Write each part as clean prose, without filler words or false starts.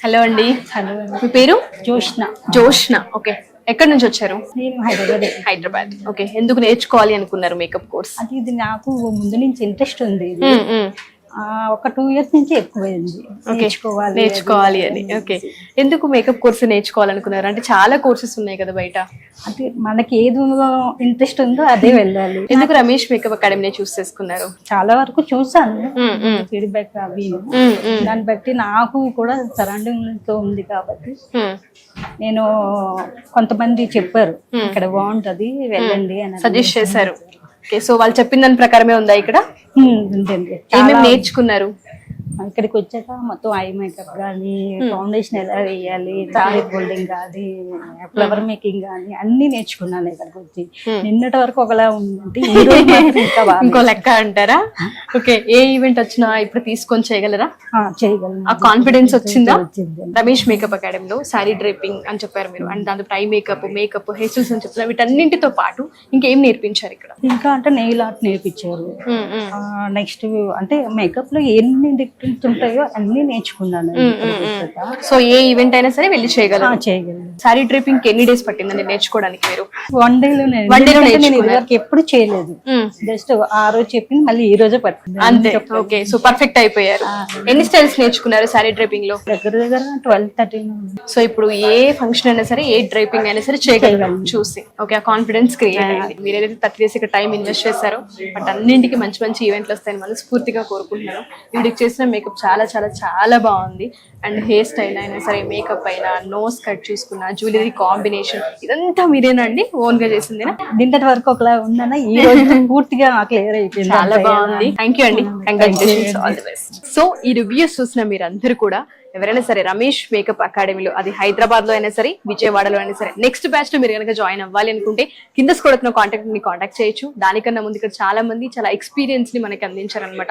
Hello అండి. Hello మీ పేరు? Joshna. Joshna. Okay, ఎక్కడి నుంచి వచ్చారు? నేను హైదరాబాద్. హైదరాబాద్. ఓకే, ఎందుకు నేర్చుకోవాలి అనుకున్నారు మేకప్ కోర్స్? అది ఇది నాకు ముందు నుంచి ఇంట్రెస్ట్ ఉంది. ఇది ఒక 2 years నుంచి ఎక్కువైంది నేర్చుకోవాలి అని. ఓకే, ఎందుకు మేకప్ కోర్స్ నేర్చుకోవాలనుకున్నారు? అంటే చాలా కోర్సెస్ ఉన్నాయి కదా బయట. అంటే మనకి ఏది ఇంట్రెస్ట్ ఉందో అదే వెళ్ళాలి. ఎందుకు రమేష్ మేకప్ అకాడమీ చూస్ చేసుకున్నారు? చాలా వరకు చూసాను ఫీడ్బ్యాక్ అవి, దాన్ని బట్టి నాకు కూడా సరౌండింగ్ తో ఉంది కాబట్టి నేను కొంతమంది చెప్పారు ఇక్కడ బాగుంటది వెళ్ళండి అని సజెస్ట్ చేశారు. ఓకే, సో వాళ్ళు చెప్పిన దాని ప్రకారమే ఉందా ఇక్కడ? ఏమేమి నేర్చుకున్నారు? ఇక్కడికి వచ్చాక మొత్తం ఐ మేకప్ కానీ, ఫౌండేషన్ ఎలా వేయాలి, తారీ హోల్డింగ్ కానీ, ఫ్లవర్ మేకింగ్ కానీ అన్ని నేర్చుకున్నాను ఇక్కడికి వచ్చి. నిన్నటి వరకు ఒకలా ఉందంటే ఈ రోజు ఇంకా ఇంకో లెక్క అంటారా? ఓకే, ఏ ఈవెంట్ వచ్చినా ఇప్పుడు తీసుకొని చేయగలరా? చేయగలను. ఆ కాన్ఫిడెన్స్ వచ్చిందా? రమేష్ మేకప్ అకాడమీలో శారీ డ్రైపింగ్ అని చెప్పారు మీరు, అండ్ దాంతో ఐ మేకప్, హెయిర్ స్టైల్స్ అని చెప్తున్నారు. వీటన్నింటితో పాటు ఇంకేం నేర్పించారు ఇక్కడ? ఇంకా అంటే నెయిల్ ఆర్ట్ నేర్పించారు. నెక్స్ట్ అంటే మేకప్ లో ఎన్ని డిఫరెన్స్ ఉంటాయో అన్ని నేర్చుకున్నాను. సో ఏ ఈవెంట్ అయినా సరే వెళ్ళి చేయగలరు. శారీ డ్రైపింగ్ ఎన్ని డేస్ పట్టిందండి నేర్చుకోవడానికి? మీరు 1 day లోనే. ఎప్పుడు చేయలేదు, జస్ట్ ఆ రోజు చెప్పింది మళ్ళీ ఈ రోజే పట్టింది అంతే. ఓకే, సో పర్ఫెక్ట్ అయిపోయారు. ఎన్ని స్టైల్స్ నేర్చుకున్నారు శారీ డ్రైపింగ్ లో? దగ్గర 12-13. సో ఇప్పుడు ఏ ఫంక్షన్ అయినా సరే, ఏ డ్రైపింగ్ అయినా సరే చేయగలరు చూసి. ఓకే, ఆ కాన్ఫిడెన్స్ క్రియేట్ అయింది. మీరు ఏదైతే 30 days ఇక్కడ టైం ఇన్వెస్ట్ చేశారో బట్ అన్నింటికి మంచి మంచి ఈవెంట్లు వస్తాయని మనస్ఫూర్తిగా కోరుకుంటున్నాను. వీడికి చేసిన మేకప్ చాలా చాలా చాలా బాగుంది. అండ్ హెయిర్ స్టైల్ అయినా సరే, మేకప్ అయినా, నోస్ కట్ చూసుకున్నా, జ్యువెలరీ కాంబినేషన్ ఇదంతా మీరేనండి ఓన్ గా చేసిందేనా? దీంట్లో వరకు ఒకలా ఉందన్న ఈ రోజు పూర్తిగా క్లియర్ అయిపోయింది. చాలా బాగుంది. థ్యాంక్ యూ అండి. Congratulations, all the best. So ఈ రివ్యూస్ చూసిన మీరందరూ కూడా ఎవరైనా సరే రమేష్ మేకప్ అకాడమీలో, అది హైదరాబాద్ లో అయినా సరే, విజయవాడలో అయినా సరే, నెక్స్ట్ బ్యాచ్ లో మీరు కనుక జాయిన్ అవ్వాలి అనుకుంటే కింద స్క్రోల్ కాంటాక్ట్ చేయొచ్చు. దానికన్నా ముందు ఇక్కడ చాలా మంది చాలా ఎక్స్పీరియన్స్ ని మనకి అందించారనమాట.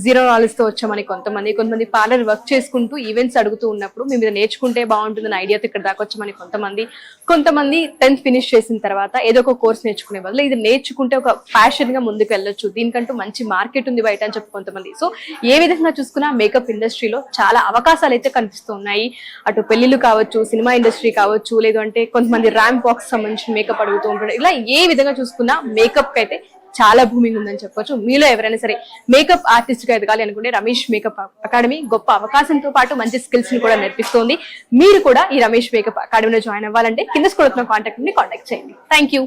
0 knowledge తో వచ్చా మనకి కొంతమంది పార్లర్ వర్క్ చేసుకుంటూ ఈవెంట్స్ అడుగుతూ ఉన్నప్పుడు మేము ఇది నేర్చుకుంటే బాగుంటుందని ఐడియాతో ఇక్కడ దాకా వచ్చి మనకి కొంతమంది 10th ఫినిష్ చేసిన తర్వాత ఏదో ఒక కోర్స్ నేర్చుకునే బదులు ఇది నేర్చుకుంటే ఒక ప్యాషన్ గా ముందుకు వెళ్ళొచ్చు, దీనికంటూ మంచి మార్కెట్ ఉంది బయట అని చెప్పి కొంతమంది. సో ఏ విధంగా చూసుకున్నా మేకప్ ఇండస్ట్రీలో చాలా అవకాశాలు అయితే కనిపిస్తూ ఉన్నాయి. అటు పెళ్లిళ్ళు కావచ్చు, సినిమా ఇండస్ట్రీ కావచ్చు, లేదు అంటే కొంతమంది ర్యాంప్ వాక్స్ సంబంధించిన మేకప్ అడుగుతూ ఉంటారు. ఇలా ఏ విధంగా చూసుకున్నా మేకప్ కి అయితే చాలా భూమి ఉందని చెప్పొచ్చు. మీలో ఎవరైనా సరే మేకప్ ఆర్టిస్ట్ గా ఎదగాలి అనుకుంటే రమేష్ మేకప్ అకాడమీ గొప్ప అవకాశంతో పాటు మంచి స్కిల్స్ ని కూడా నేర్పిస్తోంది. మీరు కూడా ఈ రమేష్ మేకప్ అకాడమీలో జాయిన్ అవ్వాలంటే కింద స్క్రోల్ కాంటాక్ట్ చేయండి. Thank you.